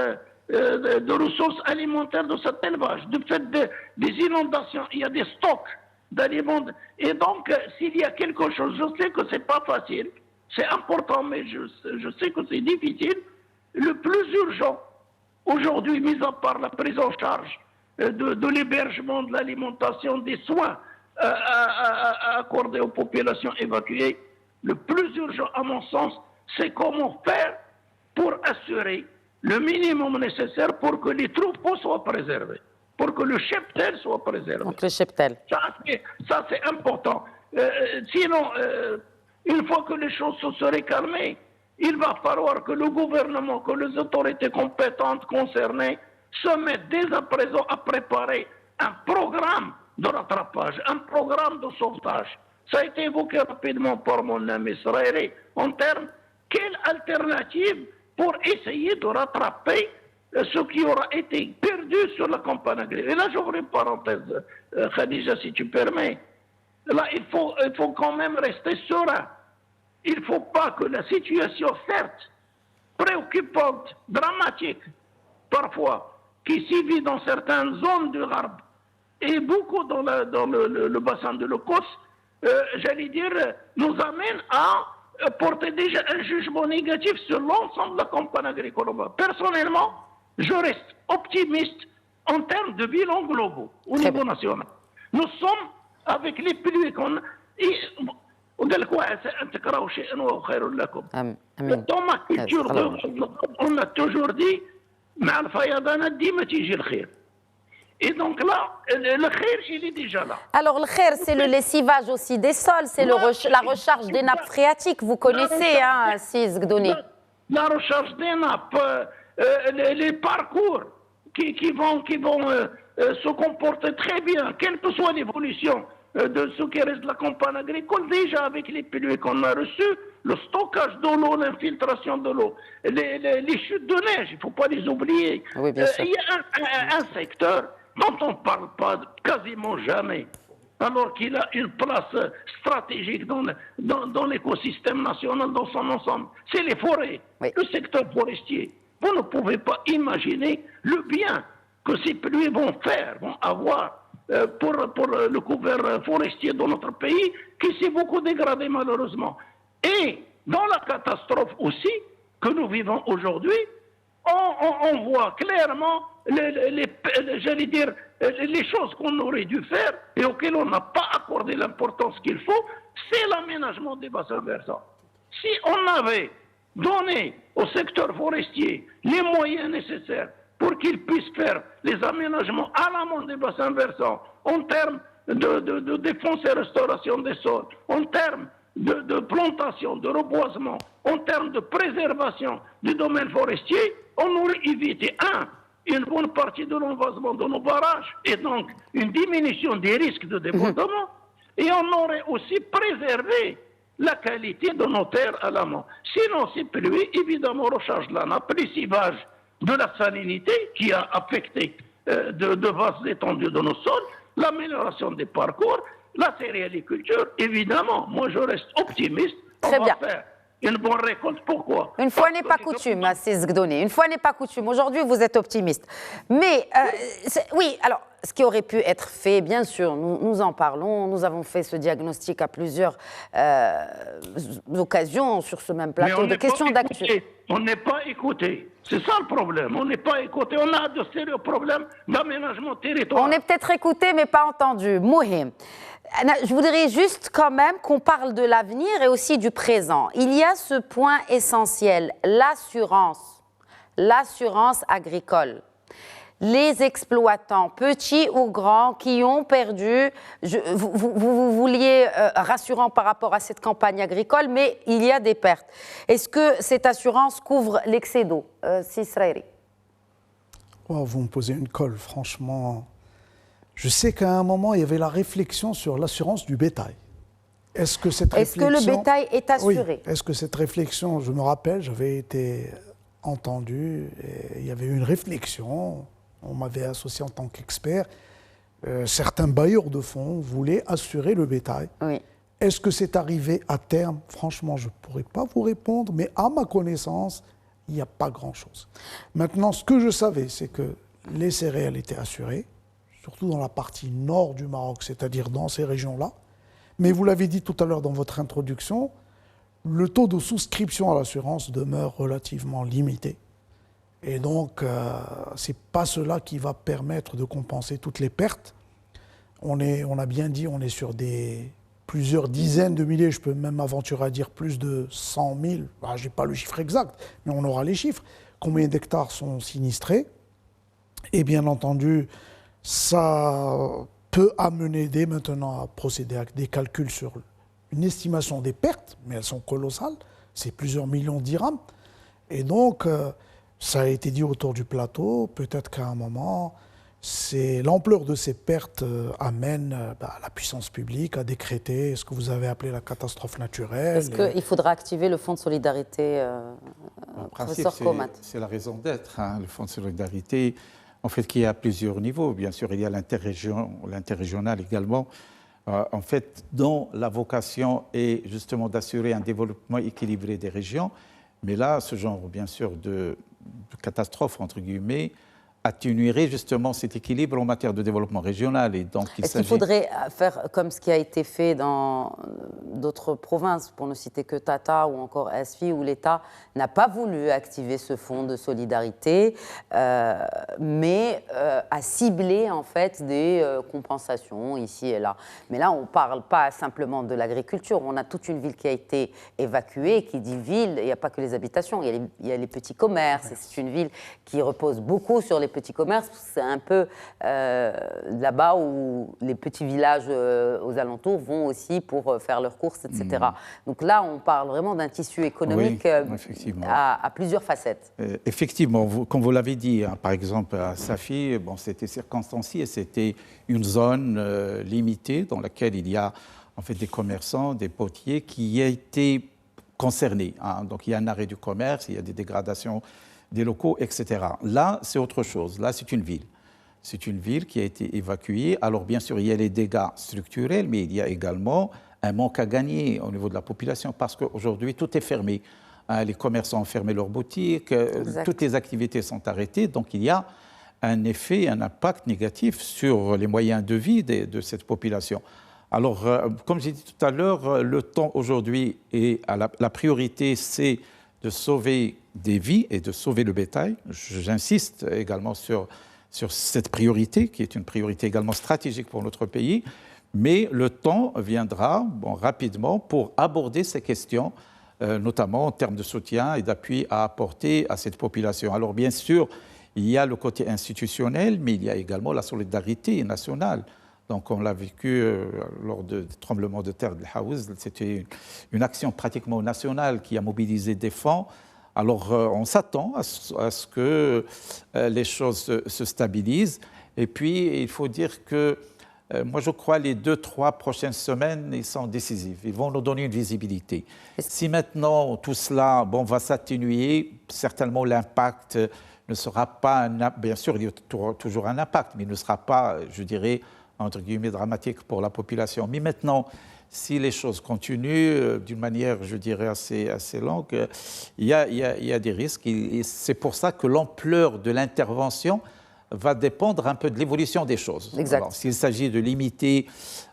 de ressources alimentaires de cet élevage. Du fait des inondations, il y a des stocks d'aliments. Et donc, s'il y a quelque chose, je sais que c'est pas facile, c'est important, mais je sais que c'est difficile. Le plus urgent, aujourd'hui, mis à part la prise en charge de l'hébergement, de l'alimentation, des soins à accorder aux populations évacuées, le plus urgent, à mon sens, c'est comment faire pour assurer le minimum nécessaire pour que les troupeaux soient préservés, pour que le cheptel soit préservé. Donc le cheptel. Ça c'est important. Sinon, une fois que les choses se seraient calmées, il va falloir que le gouvernement, que les autorités compétentes concernées se mettent dès à présent à préparer un programme de rattrapage, un programme de sauvetage. Ça a été évoqué rapidement par mon ami Sraïri en termes quelle alternative pour essayer de rattraper ce qui aura été perdu sur la campagne agricole. Et là, j'ouvre une parenthèse, Khadija, si tu permets. Là, il faut quand même rester serein. Il ne faut pas que la situation, certes, préoccupante, dramatique, parfois, qui sévit dans certaines zones du Gharb et beaucoup dans le bassin de l'Okos, j'allais dire, nous amène à porter déjà un jugement négatif sur l'ensemble de la campagne agricole. Personnellement, je reste optimiste en termes de bilan globaux au niveau national. Nous sommes, avec les pluies qu'on a, dans ma culture, on a toujours dit, et donc là, le khair, il est déjà là. Alors le khair, c'est le lessivage aussi des sols, c'est la recharge des nappes phréatiques, vous connaissez, hein, Aziz Gdoni. La recharge des nappes, les parcours qui vont se comporter très bien, quelle que soit l'évolution de ce qui reste de la campagne agricole, déjà avec les pluies qu'on a reçues, le stockage de l'eau, l'infiltration de l'eau, les chutes de neige, il ne faut pas les oublier. Oui, bien sûr. Il y a un secteur dont on ne parle pas quasiment jamais, alors qu'il a une place stratégique dans l'écosystème national dans son ensemble. C'est les forêts, oui. Le secteur forestier. Vous ne pouvez pas imaginer le bien que ces pluies vont avoir pour le couvert forestier de notre pays, qui s'est beaucoup dégradé malheureusement. Et dans la catastrophe aussi que nous vivons aujourd'hui, on voit clairement j'allais dire, les choses qu'on aurait dû faire et auxquelles on n'a pas accordé l'importance qu'il faut, c'est l'aménagement des bassins versants. Si on avait donné au secteur forestier les moyens nécessaires pour qu'il puisse faire les aménagements à l'amont des bassins versants, en termes de défense et restauration des sols, en termes de plantation, de reboisement, en termes de préservation du domaine forestier, on aurait évité, une bonne partie de l'envasement de nos barrages et donc une diminution des risques de débordement, et on aurait aussi préservé la qualité de nos terres à l'amont. Sinon, ces pluies, évidemment, rechargent la nappe, lessivage de la salinité qui a affecté de vastes étendues de nos sols, l'amélioration des parcours, la céréaliculture, évidemment. Moi, je reste optimiste. Très bien. Faire une bonne récolte. Pourquoi? Une fois n'est pas coutume, Aziz Gdoni. Une fois n'est pas coutume. Aujourd'hui, vous êtes optimiste. Mais, oui, alors, ce qui aurait pu être fait, bien sûr, nous en parlons. Nous avons fait ce diagnostic à plusieurs occasions sur ce même plateau de questions d'actu. On n'est pas écouté. C'est ça le problème. On n'est pas écouté. On a de sérieux problèmes d'aménagement territorial. On est peut-être écouté, mais pas entendu. Mouhim. Je voudrais juste quand même qu'on parle de l'avenir et aussi du présent. Il y a ce point essentiel, l'assurance agricole. Les exploitants, petits ou grands, qui ont perdu, vous vouliez rassurant par rapport à cette campagne agricole, mais il y a des pertes. Est-ce que cette assurance couvre l'excès d'eau, Sisraïri? Vous me posez une colle, franchement. Je sais qu'à un moment, il y avait la réflexion sur l'assurance du bétail. Est-ce que le bétail est assuré? Oui. Est-ce que cette réflexion, je me rappelle, j'avais été entendu, et il y avait eu une réflexion, on m'avait associé en tant qu'expert, certains bailleurs de fonds voulaient assurer le bétail. Oui. Est-ce que c'est arrivé à terme? Franchement, je ne pourrais pas vous répondre, mais à ma connaissance, il n'y a pas grand-chose. Maintenant, ce que je savais, c'est que les céréales étaient assurées, surtout dans la partie nord du Maroc, c'est-à-dire dans ces régions-là. Mais vous l'avez dit tout à l'heure dans votre introduction, le taux de souscription à l'assurance demeure relativement limité. Et donc, ce n'est pas cela qui va permettre de compenser toutes les pertes. On a bien dit, on est sur plusieurs dizaines de milliers, je peux même m'aventurer à dire plus de 100 000, je n'ai pas le chiffre exact, mais on aura les chiffres. Combien d'hectares sont sinistrés? Et bien entendu, ça peut amener dès maintenant à procéder à des calculs sur une estimation des pertes, mais elles sont colossales, c'est plusieurs millions de dirhams. Et donc, ça a été dit autour du plateau, peut-être qu'à un moment, l'ampleur de ces pertes amène la puissance publique à décréter ce que vous avez appelé la catastrophe naturelle. Est-ce qu'il faudra activer le fonds de solidarité, professeur Komat? C'est la raison d'être, le fonds de solidarité. En fait, qui est à plusieurs niveaux. Bien sûr, il y a l'interrégional également. En fait, dont la vocation est justement d'assurer un développement équilibré des régions. Mais là, ce genre, bien sûr, de catastrophe, entre guillemets, atténuerait justement cet équilibre en matière de développement régional. Et donc, est-ce qu'il faudrait faire comme ce qui a été fait dans d'autres provinces, pour ne citer que Tata ou encore Asfi, où l'État n'a pas voulu activer ce fonds de solidarité, mais a ciblé en fait des compensations ici et là. Mais là, on ne parle pas simplement de l'agriculture. On a toute une ville qui a été évacuée. Qui dit ville, il n'y a pas que les habitations, il y a les petits commerces. C'est une ville qui repose beaucoup sur les petits commerces. C'est un peu là-bas où les petits villages aux alentours vont aussi pour faire leurs courses, etc. Donc là, on parle vraiment d'un tissu économique à plusieurs facettes. Effectivement, comme vous l'avez dit, hein, par exemple à Safi, bon, c'était circonstancié, c'était une zone limitée dans laquelle il y a en fait des commerçants, des potiers qui ont été concernés. Hein. Donc il y a un arrêt du commerce, il y a des dégradations des locaux, etc. Là, c'est autre chose. Là, c'est une ville. C'est une ville qui a été évacuée. Alors, bien sûr, il y a les dégâts structurels, mais il y a également un manque à gagner au niveau de la population parce qu'aujourd'hui, tout est fermé. Hein, les commerçants ont fermé leurs boutiques, toutes les activités sont arrêtées. Donc, il y a un effet, un impact négatif sur les moyens de vie de cette population. Alors, comme j'ai dit tout à l'heure, le temps aujourd'hui et la priorité, c'est de sauver des vies et de sauver le bétail. J'insiste également sur cette priorité, qui est une priorité également stratégique pour notre pays. Mais le temps viendra rapidement pour aborder ces questions, notamment en termes de soutien et d'appui à apporter à cette population. Alors, bien sûr, il y a le côté institutionnel, mais il y a également la solidarité nationale. Donc, on l'a vécu lors du tremblement de terre de l'Haouz. C'était une action pratiquement nationale qui a mobilisé des fonds. Alors, on s'attend à ce que les choses se stabilisent. Et puis, il faut dire que, moi, je crois, les 2-3 prochaines semaines, ils sont décisifs. Ils vont nous donner une visibilité. Si maintenant, tout cela va s'atténuer, certainement l'impact ne sera pas... Bien sûr, il y a toujours un impact, mais il ne sera pas, je dirais, entre guillemets, dramatique pour la population. Mais maintenant, si les choses continuent d'une manière, je dirais, assez longue, il y a des risques. Et c'est pour ça que l'ampleur de l'intervention va dépendre un peu de l'évolution des choses. Exact. S'il s'agit de limiter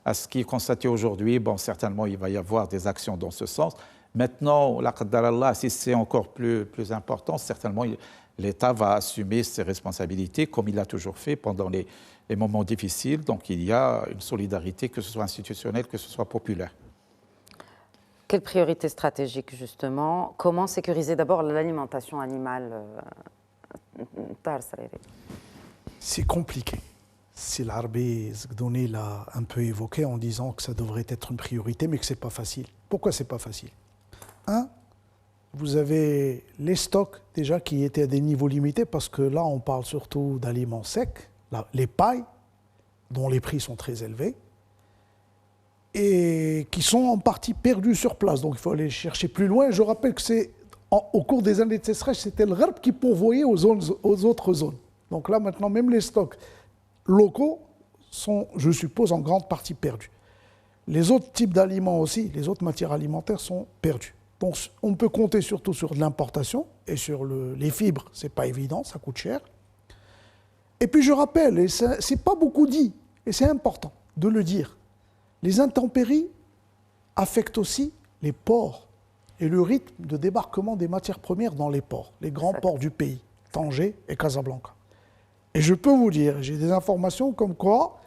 à ce qui est constaté aujourd'hui, certainement, il va y avoir des actions dans ce sens. Maintenant, la qaddarallah, si c'est encore plus important, certainement, l'État va assumer ses responsabilités, comme il l'a toujours fait pendant les moments difficiles. Donc, il y a une solidarité, que ce soit institutionnelle, que ce soit populaire. Quelle priorité stratégique, justement? Comment sécuriser d'abord l'alimentation animale? C'est compliqué. C'est l'Arbi Zgdouni l'a un peu évoqué en disant que ça devrait être une priorité, mais que ce n'est pas facile. Pourquoi ce n'est pas facile? Vous avez les stocks déjà qui étaient à des niveaux limités, parce que là, on parle surtout d'aliments secs, les pailles, dont les prix sont très élevés, et qui sont en partie perdus sur place. Donc il faut aller chercher plus loin. Je rappelle que au cours des années de sécheresse, c'était le Gharb qui pourvoyait aux autres zones. Donc là, maintenant, même les stocks locaux sont, je suppose, en grande partie perdus. Les autres types d'aliments aussi, les autres matières alimentaires sont perdues. Donc on peut compter surtout sur de l'importation, et sur les fibres, ce n'est pas évident, ça coûte cher. Et puis je rappelle, et ce n'est pas beaucoup dit, et c'est important de le dire, les intempéries affectent aussi les ports et le rythme de débarquement des matières premières dans les ports, les grands ports du pays, Tanger et Casablanca. Et je peux vous dire, j'ai des informations comme quoi,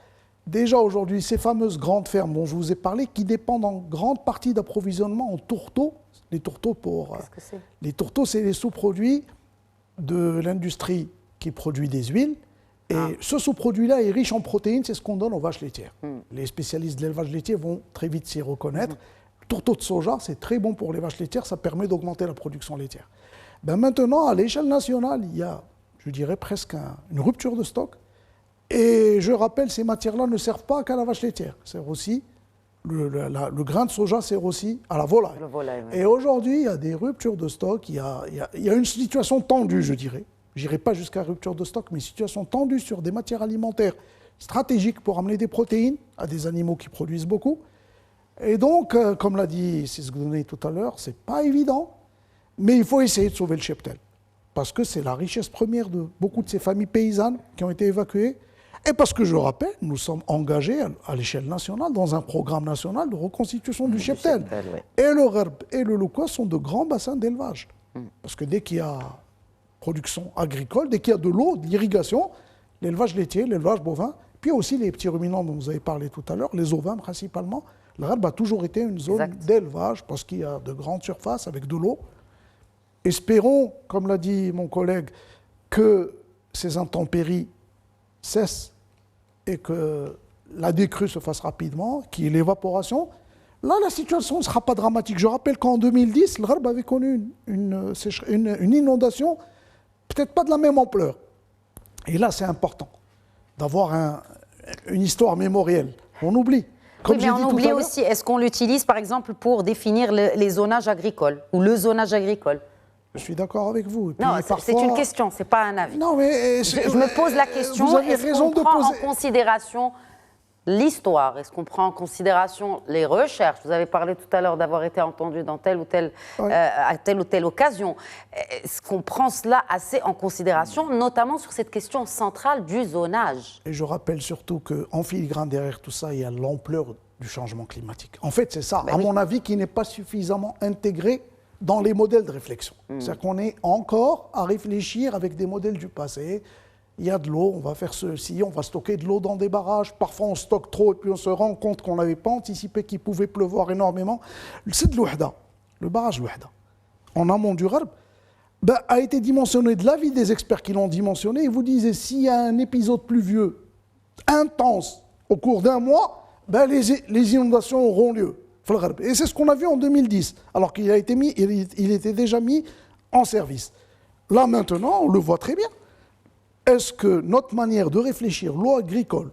déjà aujourd'hui, ces fameuses grandes fermes dont je vous ai parlé, qui dépendent en grande partie d'approvisionnement en tourteaux. Les tourteaux, Qu'est-ce que c'est ? Les tourteaux, c'est les sous-produits de l'industrie qui produit des huiles. Et ce sous-produit-là est riche en protéines, c'est ce qu'on donne aux vaches laitières. Les spécialistes de l'élevage laitier vont très vite s'y reconnaître. Le tourteau de soja, c'est très bon pour les vaches laitières, ça permet d'augmenter la production laitière. Maintenant, à l'échelle nationale, il y a, je dirais, presque une rupture de stock. Et je rappelle, ces matières-là ne servent pas qu'à la vache laitière. Servent aussi, le grain de soja sert aussi à la volaille. Et aujourd'hui, il y a des ruptures de stock, il y a une situation tendue, je dirais. Je n'irai pas jusqu'à rupture de stock, mais une situation tendue sur des matières alimentaires stratégiques pour amener des protéines à des animaux qui produisent beaucoup. Et donc, comme l'a dit Sisgdouni tout à l'heure, ce n'est pas évident, mais il faut essayer de sauver le cheptel. Parce que c'est la richesse première de beaucoup de ces familles paysannes qui ont été évacuées. Et parce que, je rappelle, nous sommes engagés à l'échelle nationale dans un programme national de reconstitution du cheptel. Et le Gharb et le Loukos sont de grands bassins d'élevage. Parce que dès qu'il y a production agricole, dès qu'il y a de l'eau, de l'irrigation, l'élevage laitier, l'élevage bovin, puis aussi les petits ruminants dont vous avez parlé tout à l'heure, les ovins principalement. Le Gharb a toujours été une zone d'élevage parce qu'il y a de grandes surfaces avec de l'eau. Espérons, comme l'a dit mon collègue, que ces intempéries cessent et que la décrue se fasse rapidement, qu'il y ait l'évaporation, là, la situation ne sera pas dramatique. Je rappelle qu'en 2010, le Gharb avait connu une inondation, peut-être pas de la même ampleur. Et là, c'est important d'avoir une histoire mémorielle. On oublie. Comme oui, mais on oublie aussi, est-ce qu'on l'utilise par exemple pour définir les zonages agricoles ou le zonage agricole? Je suis d'accord avec vous. Non, c'est une question, ce n'est pas un avis. Non, mais je me pose la question, est-ce qu'on prend en considération l'histoire? Est-ce qu'on prend en considération les recherches? Vous avez parlé tout à l'heure d'avoir été entendu dans à telle ou telle occasion. Est-ce qu'on prend cela assez en considération, notamment sur cette question centrale du zonage? Et je rappelle surtout qu'en filigrane derrière tout ça, il y a l'ampleur du changement climatique. En fait, c'est ça, à mon avis, qui n'est pas suffisamment intégré dans les modèles de réflexion. C'est-à-dire qu'on est encore à réfléchir avec des modèles du passé. Il y a de l'eau, on va faire ceci, on va stocker de l'eau dans des barrages. Parfois, on stocke trop et puis on se rend compte qu'on n'avait pas anticipé qu'il pouvait pleuvoir énormément. C'est de l'Ouhda, le barrage Louhda, en amont du Gharb, a été dimensionné de l'avis des experts qui l'ont dimensionné. Ils vous disaient, s'il y a un épisode pluvieux intense au cours d'un mois, les inondations auront lieu. Et c'est ce qu'on a vu en 2010, alors qu'il il était déjà mis en service. Là, maintenant, on le voit très bien. Est-ce que notre manière de réfléchir l'eau agricole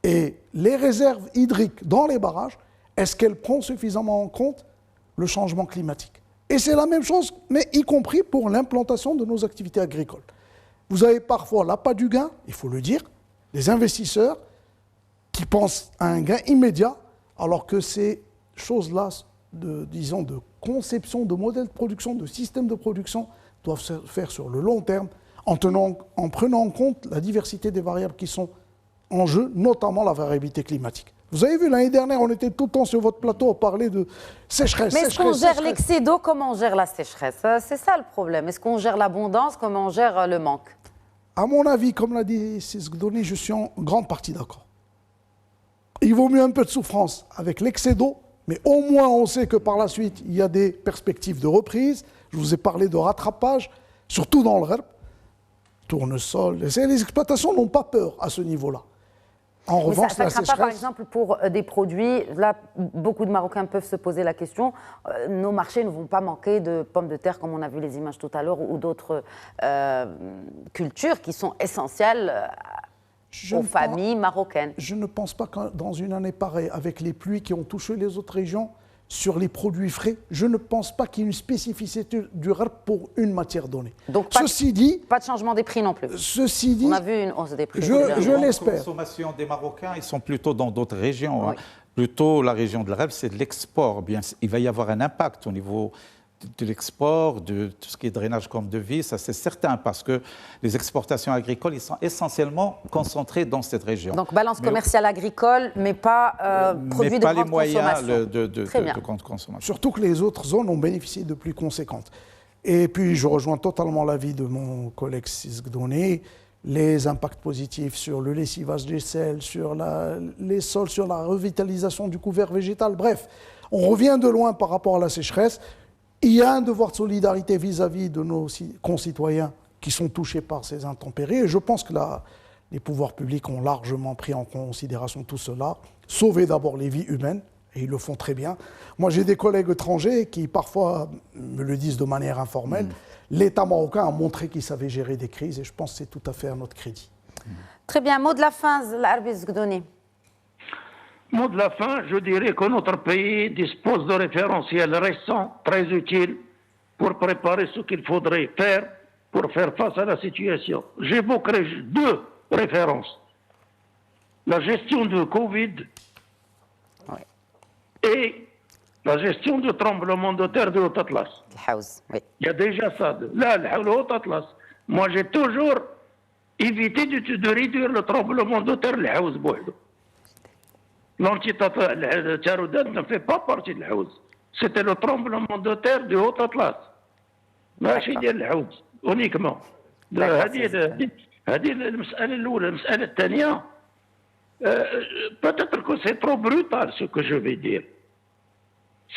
et les réserves hydriques dans les barrages, est-ce qu'elle prend suffisamment en compte le changement climatique? Et c'est la même chose, mais y compris pour l'implantation de nos activités agricoles. Vous avez parfois l'appât du gain, il faut le dire, des investisseurs qui pensent à un gain immédiat, alors que ces choses-là, de conception, de modèles de production, de systèmes de production, doivent se faire sur le long terme, en prenant en compte la diversité des variables qui sont en jeu, notamment la variabilité climatique. Vous avez vu, l'année dernière, on était tout le temps sur votre plateau à parler de sécheresse. Mais est-ce qu'on gère l'excès d'eau comme on gère la sécheresse? C'est ça le problème. Est-ce qu'on gère l'abondance comme on gère le manque? À mon avis, comme l'a dit Sisgdoni, je suis en grande partie d'accord. Il vaut mieux un peu de souffrance avec l'excès d'eau, mais au moins on sait que par la suite, il y a des perspectives de reprise. Je vous ai parlé de rattrapage, surtout dans le Gharb. Tournesol. Les exploitations n'ont pas peur à ce niveau-là. En revanche, ça ne craint pas, par exemple, pour des produits, là, beaucoup de Marocains peuvent se poser la question, nos marchés ne vont pas manquer de pommes de terre, comme on a vu les images tout à l'heure, ou d'autres cultures qui sont essentielles aux familles marocaines. Je ne pense pas que dans une année pareille, avec les pluies qui ont touché les autres régions, sur les produits frais, je ne pense pas qu'il y ait une spécificité du Gharb pour une matière donnée. Donc pas de changement des prix non plus. Ceci dit, on a vu une hausse des prix. Je l'espère. La consommation des Marocains, ils sont plutôt dans d'autres régions. Oui. Plutôt la région de l'Arab, c'est de l'export. Bien, il va y avoir un impact au niveau de l'export, de tout ce qui est drainage comme devis, ça c'est certain, parce que les exportations agricoles, ils sont essentiellement concentrés dans cette région. Donc balance commerciale agricole, mais pas produits de grande consommation. Mais pas les moyens de grande consommation. Surtout que les autres zones ont bénéficié de pluies conséquentes. Et puis je rejoins totalement l'avis de mon collègue Sisgdoni, les impacts positifs sur le lessivage des sels, sur les sols, sur la revitalisation du couvert végétal. Bref, on revient de loin par rapport à la sécheresse. Il y a un devoir de solidarité vis-à-vis de nos concitoyens qui sont touchés par ces intempéries. Et je pense que les pouvoirs publics ont largement pris en considération tout cela. Sauver d'abord les vies humaines, et ils le font très bien. Moi, j'ai des collègues étrangers qui parfois me le disent de manière informelle. L'État marocain a montré qu'il savait gérer des crises, et je pense que c'est tout à fait à notre crédit. Très bien. Mot de la fin, Larbi Zgdouni. Mot de la fin, je dirais que notre pays dispose de référentiels récents, très utiles, pour préparer ce qu'il faudrait faire pour faire face à la situation. J'évoquerai deux références. La gestion de Covid et la gestion du tremblement de terre de Haut-Atlas. Il y a déjà ça. Là, le Haut-Atlas. Moi, j'ai toujours évité de réduire le tremblement de terre, le Haouz Bouhdou. L'Anti-Taroudat ne fait pas partie de l'Haouz. C'était le tremblement de terre du Haut-Atlas. ماشي ديال العوز اونيكمون. هذه المساله الاولى. المساله الثانيه peut-être que c'est trop brutal ce que je vais dire.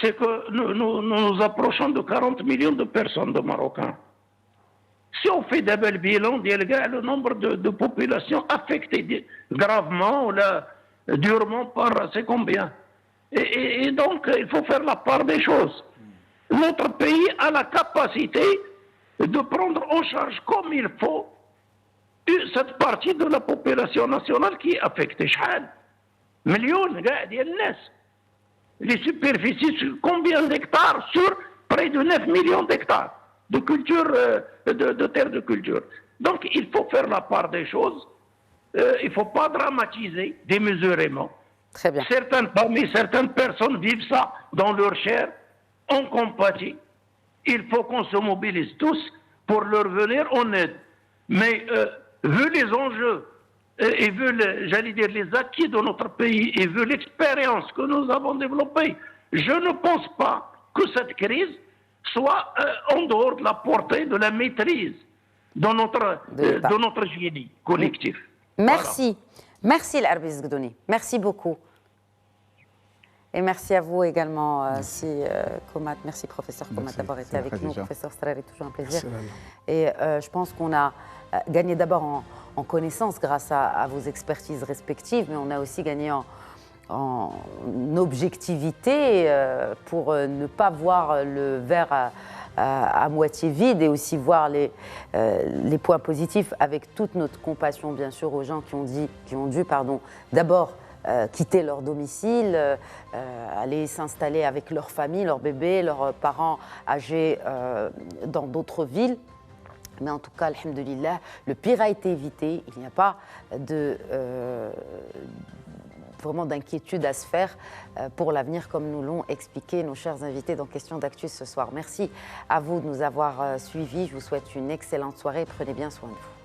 C'est que nous nous approchons de 40 millions de personnes, de Marocains. Si on fait d'abord le bilan, le nombre de populations affectées gravement ou là, durement par c'est combien. Et donc, il faut faire la part des choses. Notre pays a la capacité de prendre en charge comme il faut cette partie de la population nationale qui est affectée. Millions de les superficies, combien d'hectares sur près de 9 millions d'hectares de culture, de terres de culture. Donc, il faut faire la part des choses. Il ne faut pas dramatiser démesurément. Très bien. Certaines familles, certaines personnes vivent ça dans leur chair. On compatit. Il faut qu'on se mobilise tous pour leur venir en aide. Mais vu les enjeux et vu, j'allais dire, les acquis de notre pays et vu l'expérience que nous avons développée, je ne pense pas que cette crise soit en dehors de la portée de la maîtrise de notre génie collectif. Merci. Voilà. Merci l'Arbiz Gdouni. Merci beaucoup. Et merci à vous également, Komat. Merci, professeur Komat, d'avoir été avec nous. Professeur Strari, toujours un plaisir. Et je pense qu'on a gagné d'abord en connaissance grâce à vos expertises respectives, mais on a aussi gagné en objectivité pour ne pas voir le verre à moitié vide et aussi voir les points positifs avec toute notre compassion, bien sûr, aux gens qui ont dû d'abord quitter leur domicile, aller s'installer avec leur famille, leurs bébés, leurs parents âgés dans d'autres villes. Mais en tout cas, alhamdoulilah, le pire a été évité. Il n'y a pas vraiment d'inquiétude à se faire pour l'avenir, comme nous l'ont expliqué nos chers invités dans Questions d'Actu ce soir. Merci à vous de nous avoir suivis. Je vous souhaite une excellente soirée. Prenez bien soin de vous.